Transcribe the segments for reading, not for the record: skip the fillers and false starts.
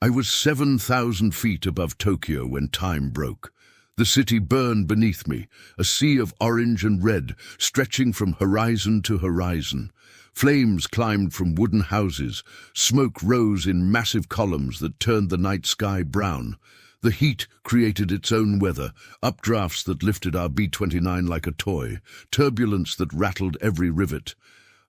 I was 7,000 feet above Tokyo when time broke. The city burned beneath me, a sea of orange and red stretching from horizon to horizon. Flames climbed from wooden houses. Smoke rose in massive columns that turned the night sky brown. The heat created its own weather, updrafts that lifted our B-29 like a toy, turbulence that rattled every rivet.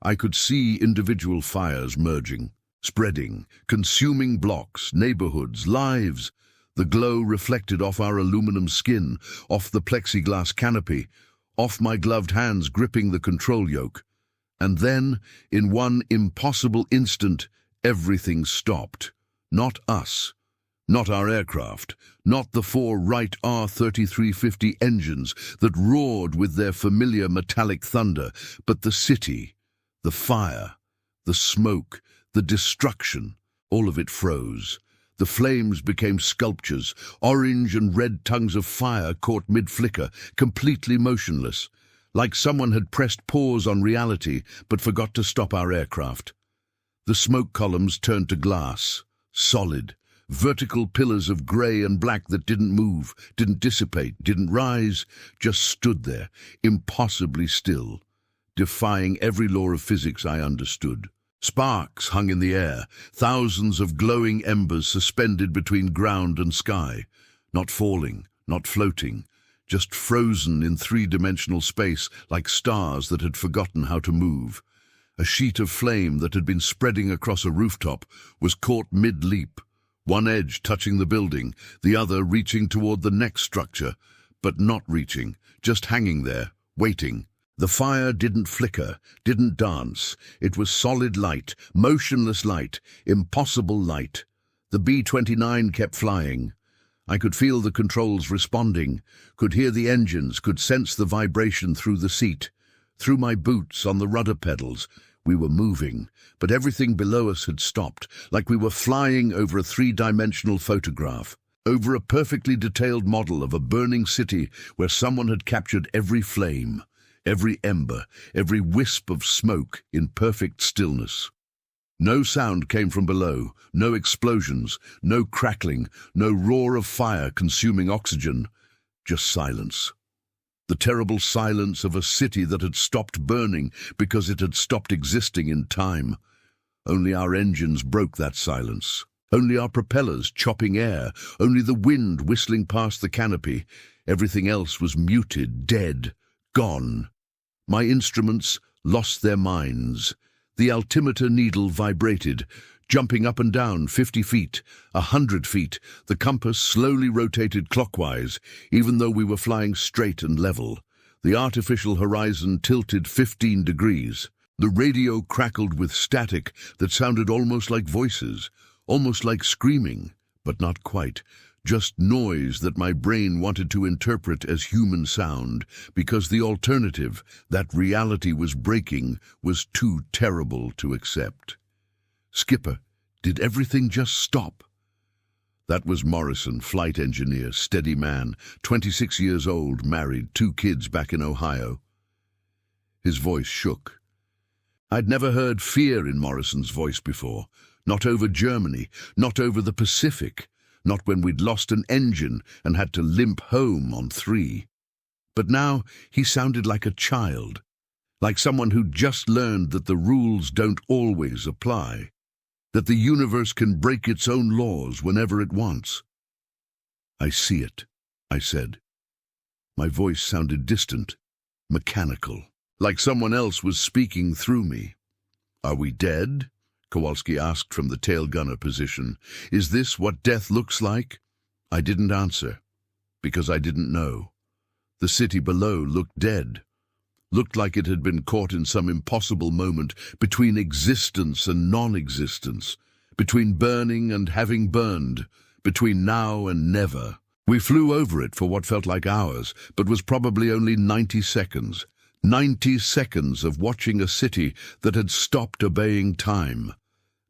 I could see individual fires merging, spreading, consuming blocks, neighborhoods, lives. The glow reflected off our aluminum skin, off the plexiglass canopy, off my gloved hands gripping the control yoke. And then, in one impossible instant, everything stopped. Not us. Not our aircraft, not the four Wright R-3350 engines that roared with their familiar metallic thunder, but the city, the fire, the smoke, the destruction. All of it froze. The flames became sculptures. Orange and red tongues of fire caught mid-flicker, completely motionless, like someone had pressed pause on reality but forgot to stop our aircraft. The smoke columns turned to glass, solid, vertical pillars of grey and black that didn't move, didn't dissipate, didn't rise, just stood there, impossibly still, defying every law of physics I understood. Sparks hung in the air, thousands of glowing embers suspended between ground and sky, not falling, not floating, just frozen in three-dimensional space like stars that had forgotten how to move. A sheet of flame that had been spreading across a rooftop was caught mid-leap, one edge touching the building, the other reaching toward the next structure, but not reaching, just hanging there, waiting. The fire didn't flicker, didn't dance. It was solid light, motionless light, impossible light. The B-29 kept flying. I could feel the controls responding, could hear the engines, could sense the vibration through the seat, through my boots on the rudder pedals. We were moving, but everything below us had stopped, like we were flying over a three-dimensional photograph, over a perfectly detailed model of a burning city where someone had captured every flame, every ember, every wisp of smoke in perfect stillness. No sound came from below, no explosions, no crackling, no roar of fire consuming oxygen, just silence. The terrible silence of a city that had stopped burning because it had stopped existing in time. Only our engines broke that silence. Only our propellers chopping air, only the wind whistling past the canopy. Everything else was muted, dead, gone. My instruments lost their minds. The altimeter needle vibrated, jumping up and down 50 feet, 100 feet. The compass slowly rotated clockwise, even though we were flying straight and level. The artificial horizon tilted 15 degrees. The radio crackled with static that sounded almost like voices, almost like screaming, but not quite. Just noise that my brain wanted to interpret as human sound, because the alternative, that reality was breaking, was too terrible to accept. "Skipper, did everything just stop?" That was Morrison, flight engineer, steady man, 26 years old, married, 2 kids back in Ohio. His voice shook. I'd never heard fear in Morrison's voice before, not over Germany, not over the Pacific, not when we'd lost an engine and had to limp home on 3. But now he sounded like a child, like someone who'd just learned that the rules don't always apply, that the universe can break its own laws whenever it wants. "I see it," I said. My voice sounded distant, mechanical, like someone else was speaking through me. "Are we dead?" Kowalski asked from the tail gunner position. "Is this what death looks like?" I didn't answer, because I didn't know. The city below looked dead, looked like it had been caught in some impossible moment between existence and non-existence, between burning and having burned, between now and never. We flew over it for what felt like hours, but was probably only 90 seconds. 90 seconds of watching a city that had stopped obeying time.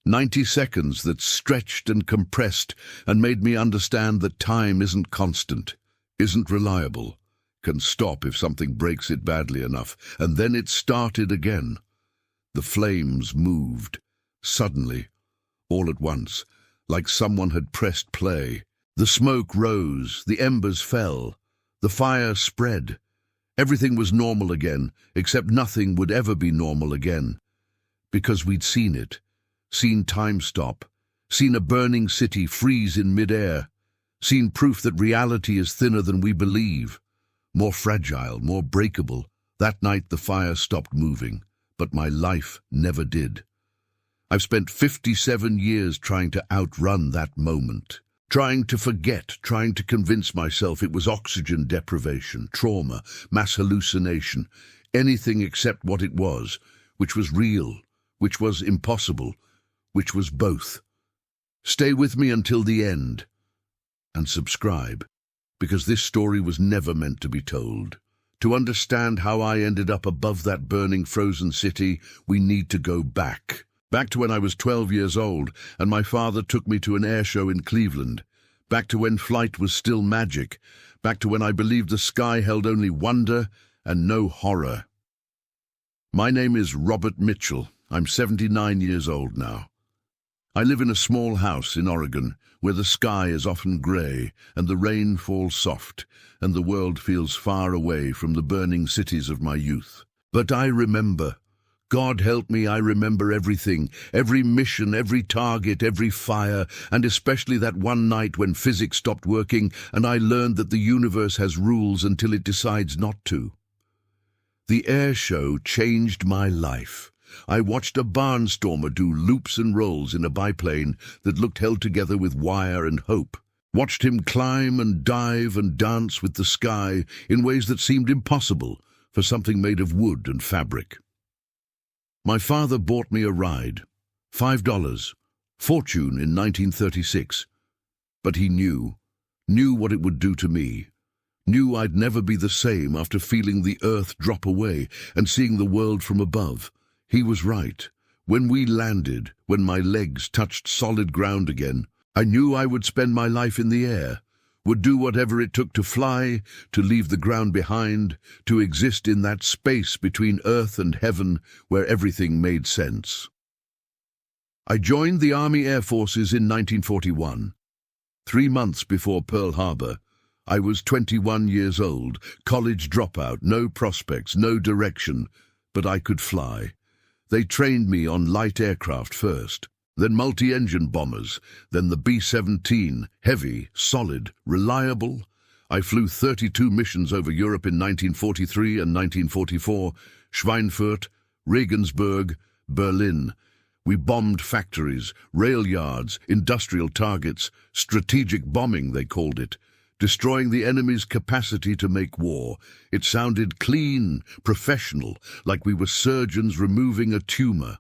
90 seconds that stretched and compressed and made me understand that time isn't constant, isn't reliable, can stop if something breaks it badly enough, and then it started again. The flames moved, suddenly, all at once, like someone had pressed play. The smoke rose, the embers fell, the fire spread. Everything was normal again, except nothing would ever be normal again. Because we'd seen it, seen time stop, seen a burning city freeze in midair, seen proof that reality is thinner than we believe, more fragile, more breakable. That night the fire stopped moving, but my life never did. I've spent 57 years trying to outrun that moment, trying to forget, trying to convince myself it was oxygen deprivation, trauma, mass hallucination, anything except what it was, which was real, which was impossible, which was both. Stay with me until the end, and subscribe, because this story was never meant to be told. To understand how I ended up above that burning frozen city, we need to go back. Back to when I was 12 years old and my father took me to an air show in Cleveland. Back to when flight was still magic. Back to when I believed the sky held only wonder and no horror. My name is Robert Mitchell. I'm 79 years old now. I live in a small house in Oregon where the sky is often grey and the rain falls soft and the world feels far away from the burning cities of my youth. But I remember. God help me, I remember everything, every mission, every target, every fire, and especially that one night when physics stopped working and I learned that the universe has rules until it decides not to. The air show changed my life. I watched a barnstormer do loops and rolls in a biplane that looked held together with wire and hope. Watched him climb and dive and dance with the sky in ways that seemed impossible for something made of wood and fabric. My father bought me a ride, $5, fortune in 1936. But he knew what it would do to me. Knew I'd never be the same after feeling the earth drop away and seeing the world from above. He was right. When we landed, when my legs touched solid ground again, I knew I would spend my life in the air, would do whatever it took to fly, to leave the ground behind, to exist in that space between earth and heaven where everything made sense. I joined the Army Air Forces in 1941. 3 months before Pearl Harbor, I was 21 years old, college dropout, no prospects, no direction, but I could fly. They trained me on light aircraft first, then multi-engine bombers, then the B-29, heavy, solid, reliable. I flew 32 missions over Europe in 1943 and 1944, Schweinfurt, Regensburg, Berlin. We bombed factories, rail yards, industrial targets, strategic bombing they called it, destroying the enemy's capacity to make war. It sounded clean, professional, like we were surgeons removing a tumor.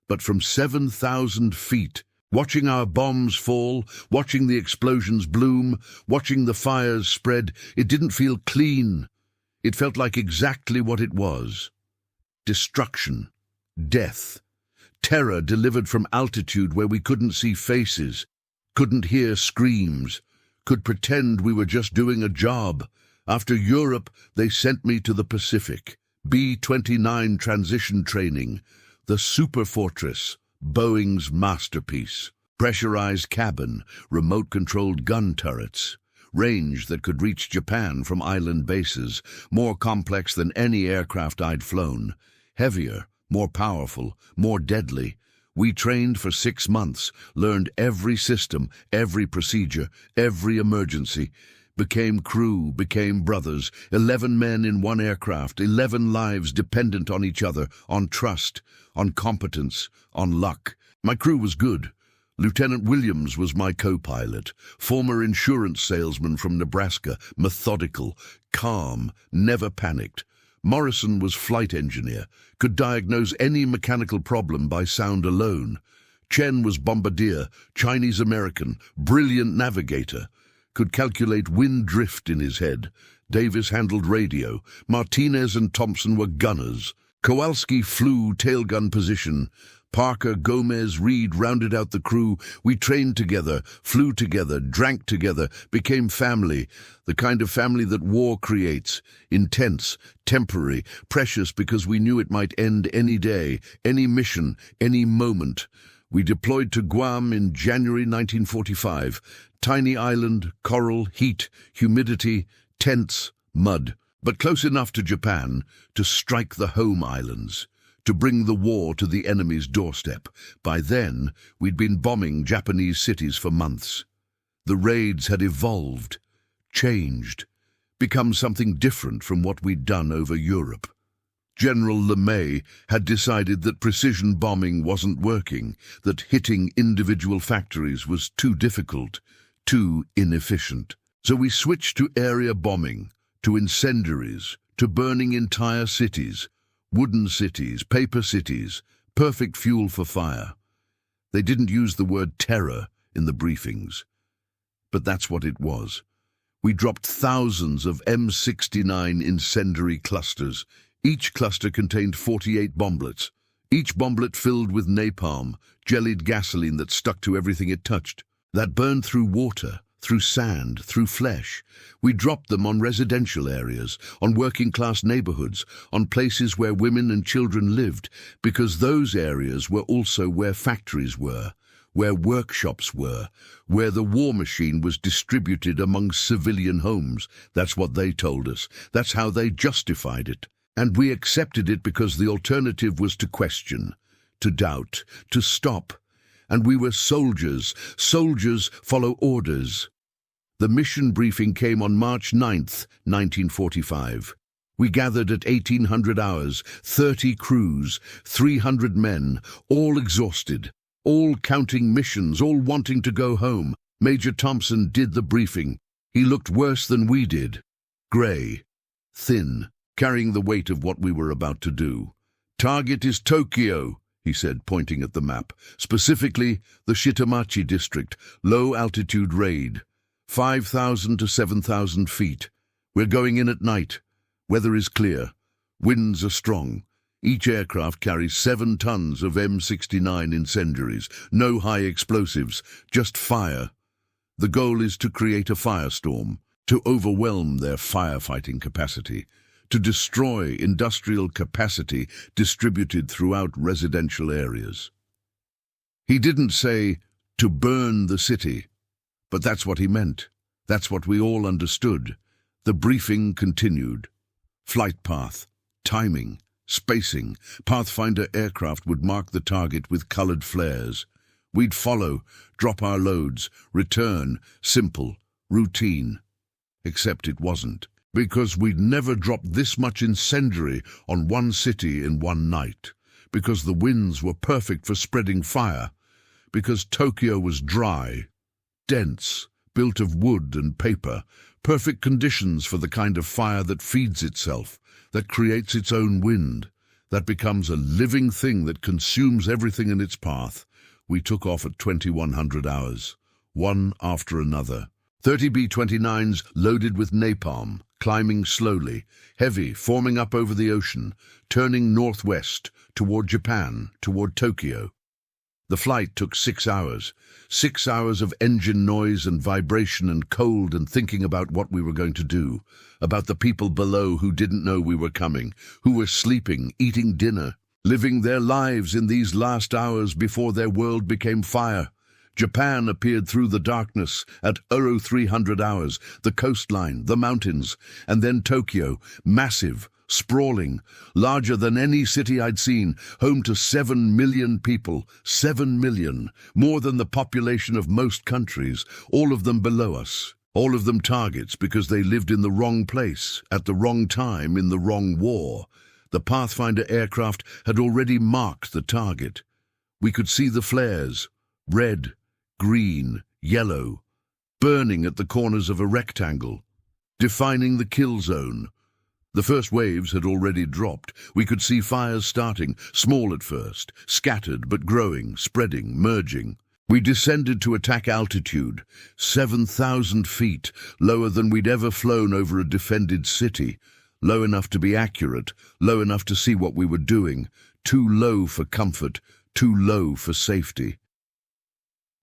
But from 7,000 feet, watching our bombs fall, watching the explosions bloom, watching the fires spread, it didn't feel clean. It felt like exactly what it was. Destruction, death, terror delivered from altitude where we couldn't see faces, couldn't hear screams, could pretend we were just doing a job. After Europe, they sent me to the Pacific, B-29 transition training, the Super Fortress, Boeing's masterpiece. Pressurized cabin, remote-controlled gun turrets, range that could reach Japan from island bases, more complex than any aircraft I'd flown, heavier, more powerful, more deadly. We trained for 6 months, learned every system, every procedure, every emergency, became crew, became brothers, 11 men in one aircraft, 11 lives dependent on each other, on trust, on competence, on luck. My crew was good. Lieutenant Williams was my co-pilot, former insurance salesman from Nebraska, methodical, calm, never panicked. Morrison was flight engineer, could diagnose any mechanical problem by sound alone. Chen was bombardier, Chinese-American, brilliant navigator, could calculate wind drift in his head. Davis handled radio. Martinez and Thompson were gunners. Kowalski flew tailgun position. Parker, Gomez, Reed rounded out the crew. We trained together, flew together, drank together, became family, the kind of family that war creates. Intense, temporary, precious because we knew it might end any day, any mission, any moment. We deployed to Guam in January 1945. Tiny island, coral, heat, humidity, tents, mud, but close enough to Japan to strike the home islands, to bring the war to the enemy's doorstep. By then, we'd been bombing Japanese cities for months. The raids had evolved, changed, become something different from what we'd done over Europe. General LeMay had decided that precision bombing wasn't working, that hitting individual factories was too difficult, too inefficient. So we switched to area bombing, to incendiaries, to burning entire cities, wooden cities, paper cities, perfect fuel for fire. They didn't use the word terror in the briefings, but that's what it was. We dropped thousands of M69 incendiary clusters. Each cluster contained 48 bomblets, each bomblet filled with napalm, jellied gasoline that stuck to everything it touched, that burned through water, through sand, through flesh. We dropped them on residential areas, on working-class neighborhoods, on places where women and children lived, because those areas were also where factories were, where workshops were, where the war machine was distributed among civilian homes. That's what they told us. That's how they justified it. And we accepted it because the alternative was to question, to doubt, to stop. And we were soldiers. Soldiers follow orders. The mission briefing came on March 9th, 1945. We gathered at 1800 hours, 30 crews, 300 men, all exhausted, all counting missions, all wanting to go home. Major Thompson did the briefing. He looked worse than we did. Grey, thin, carrying the weight of what we were about to do. "Target is Tokyo," he said, pointing at the map. "Specifically, the Shitamachi district, low-altitude raid. 5,000 to 7,000 feet. We're going in at night. Weather is clear. Winds are strong. Each aircraft carries 7 tons of M69 incendiaries. No high explosives, just fire. The goal is to create a firestorm, to overwhelm their firefighting capacity, to destroy industrial capacity distributed throughout residential areas." He didn't say, to burn the city, but that's what he meant. That's what we all understood. The briefing continued. Flight path, timing, spacing. Pathfinder aircraft would mark the target with colored flares. We'd follow, drop our loads, return, simple, routine. Except it wasn't. Because we'd never dropped this much incendiary on one city in one night, because the winds were perfect for spreading fire, because Tokyo was dry, dense, built of wood and paper, perfect conditions for the kind of fire that feeds itself, that creates its own wind, that becomes a living thing that consumes everything in its path. We took off at 2100 hours, one after another. 30 B-29s loaded with napalm, climbing slowly, heavy, forming up over the ocean, turning northwest, toward Japan, toward Tokyo. The flight took 6 hours. 6 hours of engine noise and vibration and cold and thinking about what we were going to do, about the people below who didn't know we were coming, who were sleeping, eating dinner, living their lives in these last hours before their world became fire. Japan appeared through the darkness at 0300 hours, the coastline, the mountains, and then Tokyo, massive, sprawling, larger than any city I'd seen, home to 7 million people, 7 million, more than the population of most countries, all of them below us, all of them targets because they lived in the wrong place, at the wrong time, in the wrong war. The Pathfinder aircraft had already marked the target. We could see the flares, red, green, yellow, burning at the corners of a rectangle, defining the kill zone. The first waves had already dropped. We could see fires starting, small at first, scattered but growing, spreading, merging. We descended to attack altitude, 7,000 feet, lower than we'd ever flown over a defended city, low enough to be accurate, low enough to see what we were doing, too low for comfort, too low for safety.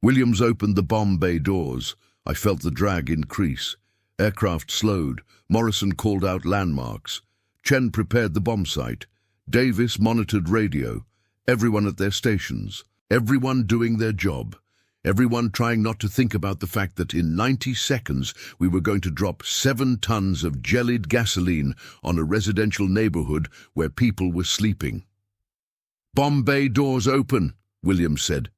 Williams opened the bomb bay doors. I felt the drag increase. Aircraft slowed. Morrison called out landmarks. Chen prepared the bomb site. Davis monitored radio. Everyone at their stations. Everyone doing their job. Everyone trying not to think about the fact that in 90 seconds we were going to drop 7 tons of jellied gasoline on a residential neighborhood where people were sleeping. "Bomb bay doors open," Williams said.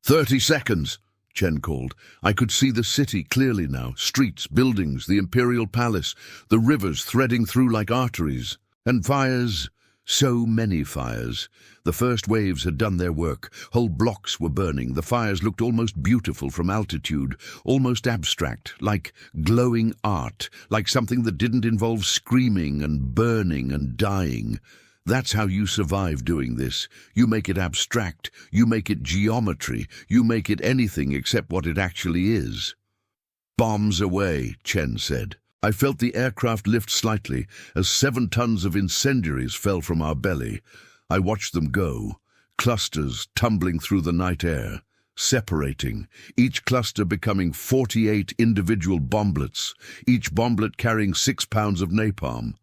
30 seconds, Chen called. I could see the city clearly now. Streets, buildings, the Imperial Palace, the rivers threading through like arteries. And fires. So many fires. The first waves had done their work. Whole blocks were burning. The fires looked almost beautiful from altitude, almost abstract, like glowing art, like something that didn't involve screaming and burning and dying. That's how you survive doing this. You make it abstract, you make it geometry, you make it anything except what it actually is. "Bombs away," Chen said. I felt the aircraft lift slightly as 7 tons of incendiaries fell from our belly. I watched them go, clusters tumbling through the night air, separating, each cluster becoming 48 individual bomblets, each bomblet carrying 6 pounds of napalm.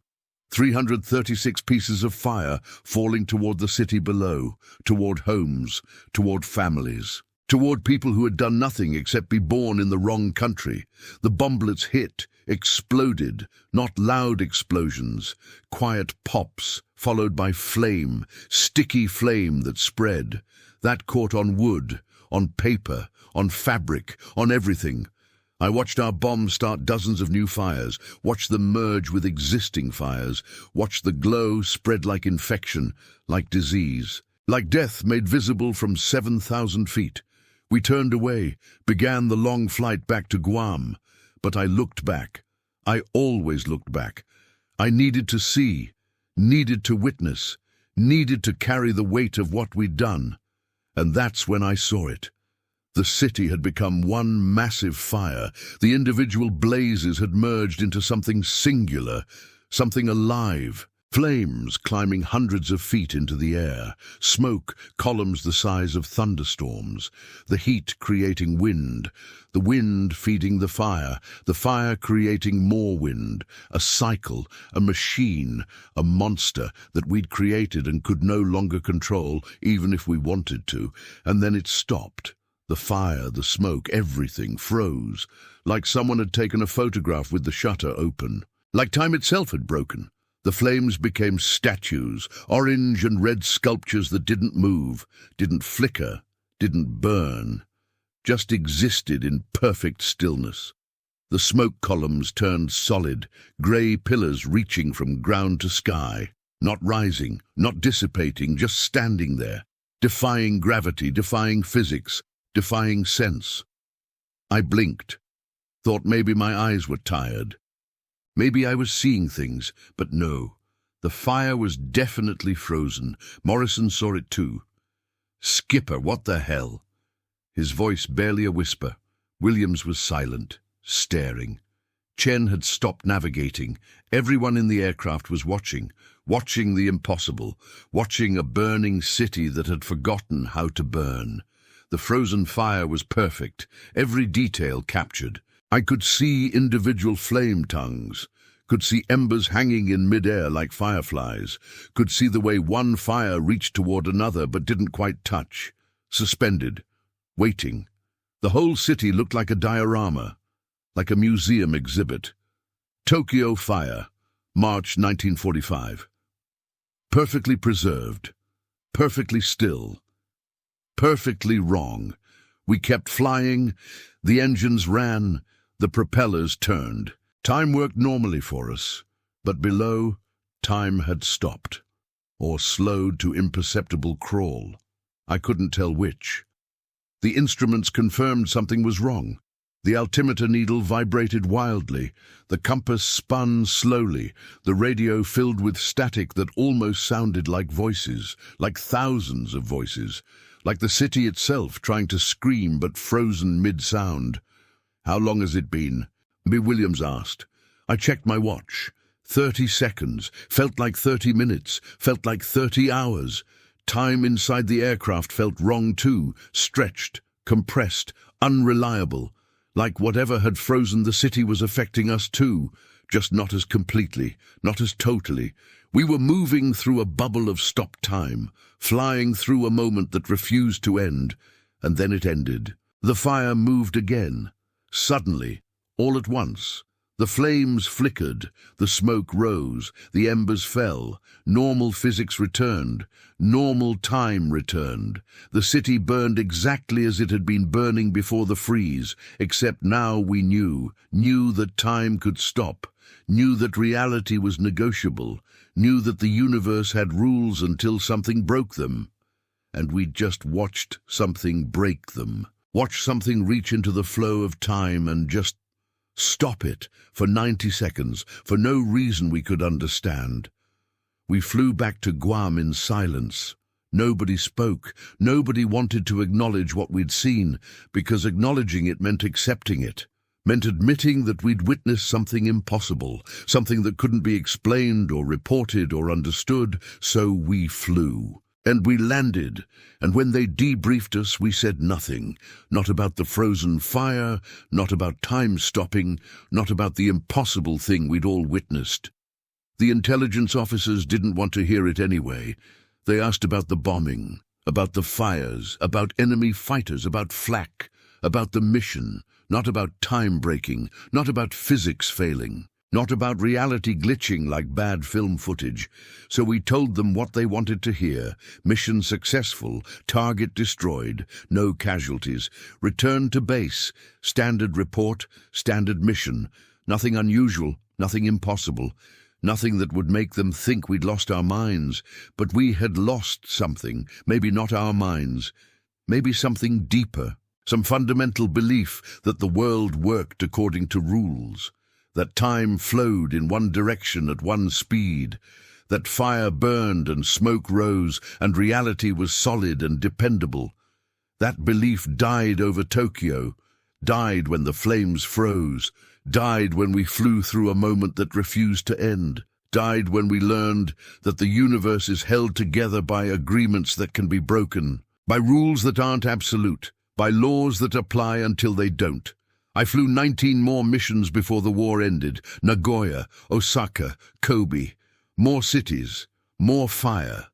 336 pieces of fire falling toward the city below, toward homes, toward families. Toward people who had done nothing except be born in the wrong country. The bomblets hit, exploded, not loud explosions, quiet pops, followed by flame, sticky flame that spread. That caught on wood, on paper, on fabric, on everything. I watched our bombs start dozens of new fires, watched them merge with existing fires, watched the glow spread like infection, like disease, like death made visible from 7,000 feet. We turned away, began the long flight back to Guam. But I looked back. I always looked back. I needed to see, needed to witness, needed to carry the weight of what we'd done. And that's when I saw it. The city had become one massive fire. The individual blazes had merged into something singular, something alive. Flames climbing hundreds of feet into the air, smoke, columns the size of thunderstorms, the heat creating wind, the wind feeding the fire creating more wind, a cycle, a machine, a monster that we'd created and could no longer control, even if we wanted to, and then it stopped. The fire, the smoke, everything froze, like someone had taken a photograph with the shutter open, like time itself had broken. The flames became statues, orange and red sculptures that didn't move, didn't flicker, didn't burn, just existed in perfect stillness. The smoke columns turned solid, grey pillars reaching from ground to sky, not rising, not dissipating, just standing there, defying gravity, defying physics, defying sense. I blinked, thought maybe my eyes were tired. Maybe I was seeing things, but no. The fire was definitely frozen. Morrison saw it too. "Skipper, what the hell?" His voice barely a whisper. Williams was silent, staring. Chen had stopped navigating. Everyone in the aircraft was watching the impossible, watching a burning city that had forgotten how to burn. The frozen fire was perfect, every detail captured. I could see individual flame tongues, could see embers hanging in mid-air like fireflies, could see the way one fire reached toward another but didn't quite touch, suspended, waiting. The whole city looked like a diorama, like a museum exhibit. Tokyo Fire, March 1945. Perfectly preserved, perfectly still, perfectly wrong. We kept flying, the engines ran, the propellers turned. Time worked normally for us, but below, time had stopped, or slowed to imperceptible crawl. I couldn't tell which. The instruments confirmed something was wrong. The altimeter needle vibrated wildly. The compass spun slowly. The radio filled with static that almost sounded like voices, like thousands of voices, like the city itself trying to scream but frozen mid-sound. "How long has it been?" B. Williams asked. I checked my watch. 30 seconds. Felt like 30 minutes. Felt like 30 hours. Time inside the aircraft felt wrong too. Stretched, compressed, unreliable. Like whatever had frozen the city was affecting us too. just not as completely, not as totally. We were moving through a bubble of stopped time, flying through a moment that refused to end, and then it ended. The fire moved again, suddenly, all at once. The flames flickered, the smoke rose, the embers fell, normal physics returned, normal time returned. The city burned exactly as it had been burning before the freeze, except now we knew that time could stop, knew that reality was negotiable, knew that the universe had rules until something broke them. And we'd just watched something break them, watched something reach into the flow of time and just stop it for 90 seconds, for no reason we could understand. We flew back to Guam in silence. Nobody spoke. Nobody wanted to acknowledge what we'd seen, because acknowledging it meant accepting it, meant admitting that we'd witnessed something impossible, something that couldn't be explained or reported or understood. So we flew. And we landed, and when they debriefed us, we said nothing. Not about the frozen fire, not about time stopping, not about the impossible thing we'd all witnessed. The intelligence officers didn't want to hear it anyway. They asked about the bombing, about the fires, about enemy fighters, about flak, about the mission, not about time breaking, not about physics failing, not about reality glitching like bad film footage. So we told them what they wanted to hear. Mission successful, target destroyed, no casualties, return to base, standard report, standard mission, nothing unusual, nothing impossible, nothing that would make them think we'd lost our minds. But we had lost something, maybe not our minds, maybe something deeper, some fundamental belief that the world worked according to rules, that time flowed in one direction at one speed, that fire burned and smoke rose and reality was solid and dependable. That belief died over Tokyo, died when the flames froze, died when we flew through a moment that refused to end, died when we learned that the universe is held together by agreements that can be broken, by rules that aren't absolute, by laws that apply until they don't. I flew 19 more missions before the war ended. Nagoya, Osaka, Kobe. More cities, more fire,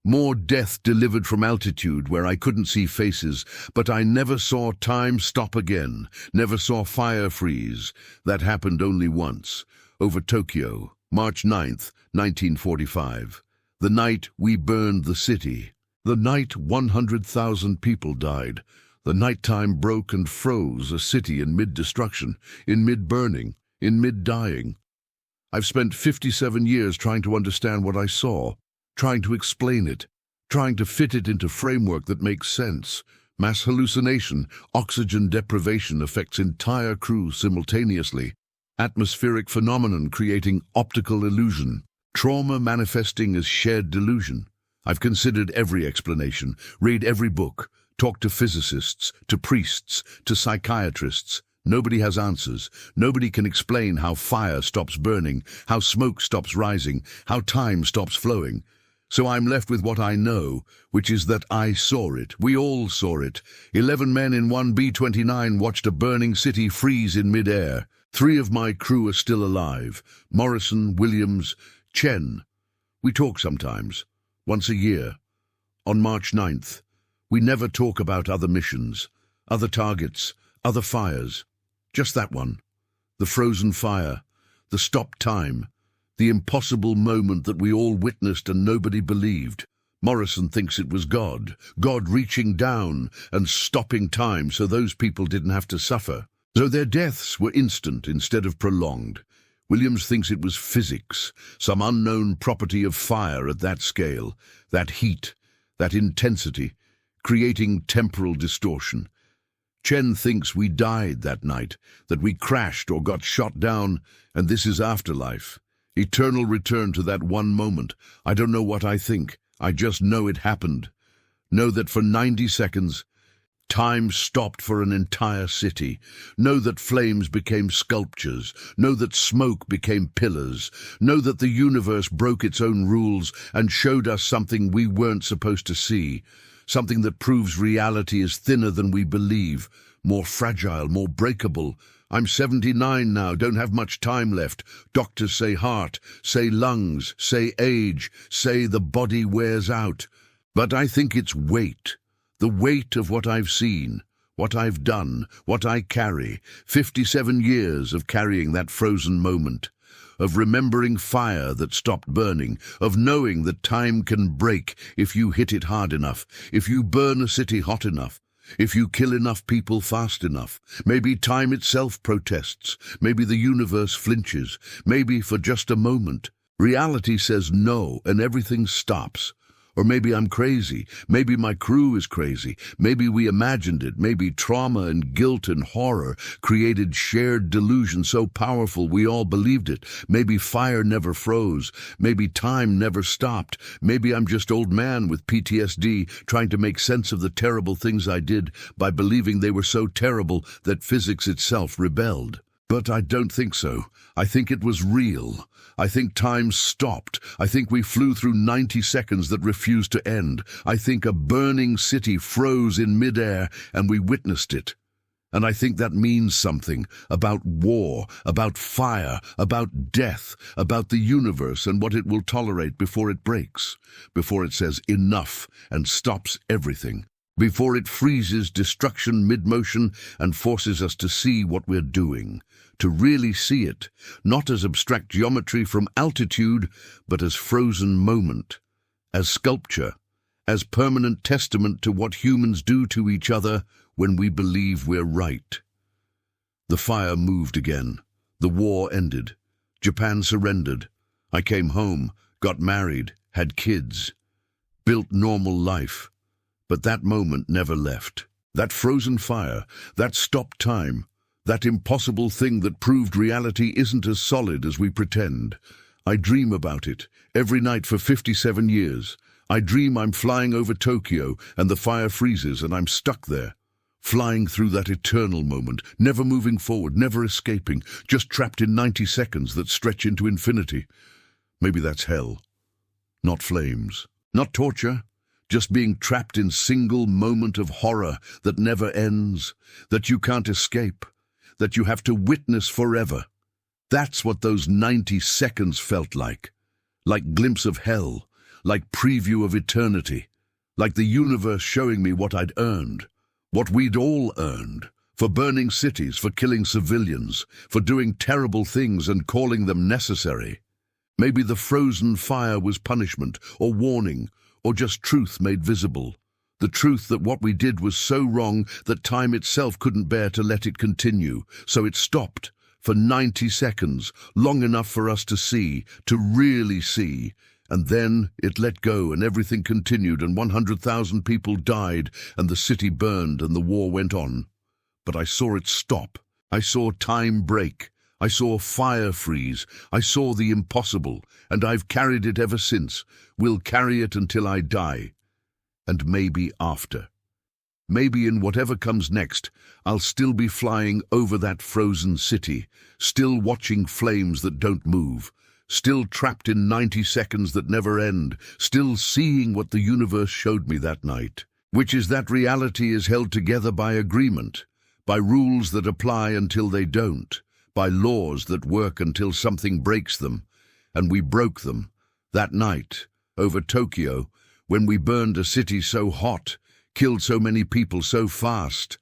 more death delivered from altitude where I couldn't see faces, but I never saw time stop again, never saw fire freeze. That happened only once, over Tokyo, March 9th, 1945. The night we burned the city. The night 100,000 people died. The nighttime broke and froze a city in mid-destruction, in mid-burning, in mid-dying. I've spent 57 years trying to understand what I saw, trying to explain it, trying to fit it into framework that makes sense. Mass hallucination, oxygen deprivation affects entire crews simultaneously. Atmospheric phenomenon creating optical illusion. Trauma manifesting as shared delusion. I've considered every explanation, read every book, talked to physicists, to priests, to psychiatrists. Nobody has answers. Nobody can explain how fire stops burning, how smoke stops rising, how time stops flowing. So I'm left with what I know, which is that I saw it. We all saw it. 11 men in one B-29 watched a burning city freeze in mid-air. 3 of my crew are still alive. Morrison, Williams, Chen. We talk sometimes, once a year. On March 9th. We never talk about other missions, other targets, other fires. Just that one. The frozen fire, the stopped time, the impossible moment that we all witnessed and nobody believed. Morrison thinks it was God reaching down and stopping time so those people didn't have to suffer. So their deaths were instant instead of prolonged. Williams thinks it was physics, some unknown property of fire at that scale, that heat, that intensity, creating temporal distortion. Chen thinks we died that night, that we crashed or got shot down, and this is afterlife. Eternal return to that one moment. I don't know what I think. I just know it happened. Know that for 90 seconds, time stopped for an entire city. Know that flames became sculptures. Know that smoke became pillars. Know that the universe broke its own rules and showed us something we weren't supposed to see. Something that proves reality is thinner than we believe, more fragile, more breakable, I'm 79 now, don't have much time left. Doctors say heart, say lungs, say age, say the body wears out. But I think it's weight, the weight of what I've seen, what I've done, what I carry, 57 years of carrying that frozen moment, of remembering fire that stopped burning, of knowing that time can break if you hit it hard enough, if you burn a city hot enough, if you kill enough people fast enough. Maybe time itself protests, maybe the universe flinches, maybe for just a moment. Reality says no and everything stops. Or maybe I'm crazy, maybe my crew is crazy, maybe we imagined it, maybe trauma and guilt and horror created shared delusion so powerful we all believed it. Maybe fire never froze, maybe time never stopped, maybe I'm just old man with PTSD trying to make sense of the terrible things I did by believing they were so terrible that physics itself rebelled. But I don't think so. I think it was real. I think time stopped. I think we flew through 90 seconds that refused to end. I think a burning city froze in midair and we witnessed it. And I think that means something about war, about fire, about death, about the universe and what it will tolerate before it breaks, before it says enough and stops everything, before it freezes destruction mid-motion and forces us to see what we're doing, to really see it, not as abstract geometry from altitude, but as frozen moment, as sculpture, as permanent testament to what humans do to each other when we believe we're right. The fire moved again. The war ended. Japan surrendered. I came home, got married, had kids, built normal life. But that moment never left. That frozen fire, that stopped time, that impossible thing that proved reality isn't as solid as we pretend. I dream about it every night for 57 years. I dream I'm flying over Tokyo and the fire freezes and I'm stuck there, flying through that eternal moment, never moving forward, never escaping, just trapped in 90 seconds that stretch into infinity. Maybe that's hell. Not flames, not torture. Just being trapped in single moment of horror that never ends, that you can't escape, that you have to witness forever. That's what those 90 seconds felt like glimpse of hell, like preview of eternity, like the universe showing me what I'd earned, what we'd all earned, for burning cities, for killing civilians, for doing terrible things and calling them necessary. Maybe the frozen fire was punishment or warning, or just truth made visible. The truth that what we did was so wrong that time itself couldn't bear to let it continue, so it stopped for 90 seconds, long enough for us to see, to really see, and then it let go and everything continued and 100,000 people died and the city burned and the war went on. But I saw it stop. I saw time break. I saw fire freeze. I saw the impossible, and I've carried it ever since. Will carry it until I die. And maybe after. Maybe in whatever comes next, I'll still be flying over that frozen city, still watching flames that don't move, still trapped in 90 seconds that never end, still seeing what the universe showed me that night, which is that reality is held together by agreement, by rules that apply until they don't, by laws that work until something breaks them, and we broke them that night over Tokyo when we burned a city so hot, killed so many people so fast.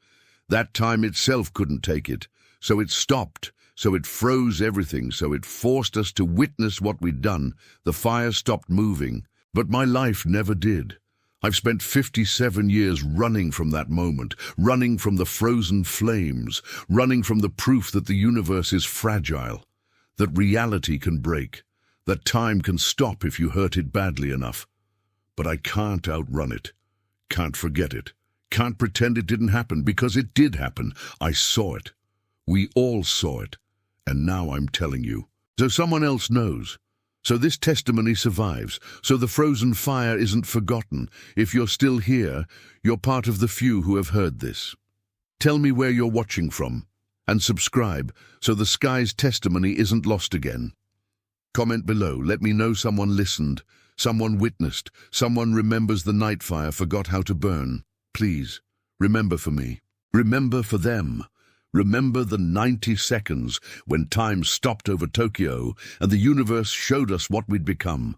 That time itself couldn't take it, so it stopped, so it froze everything, so it forced us to witness what we'd done. The fire stopped moving, but my life never did. I've spent 57 years running from that moment, running from the frozen flames, running from the proof that the universe is fragile, that reality can break, that time can stop if you hurt it badly enough. But I can't outrun it, can't forget it, can't pretend it didn't happen, because it did happen. I saw it. We all saw it. And now I'm telling you. So someone else knows. So this testimony survives. So the frozen fire isn't forgotten. If you're still here, you're part of the few who have heard this. Tell me where you're watching from, and subscribe so the sky's testimony isn't lost again. Comment below. Let me know someone listened, someone witnessed, someone remembers the night fire, forgot how to burn. Please, remember for me. Remember for them. Remember the 90 seconds when time stopped over Tokyo and the universe showed us what we'd become.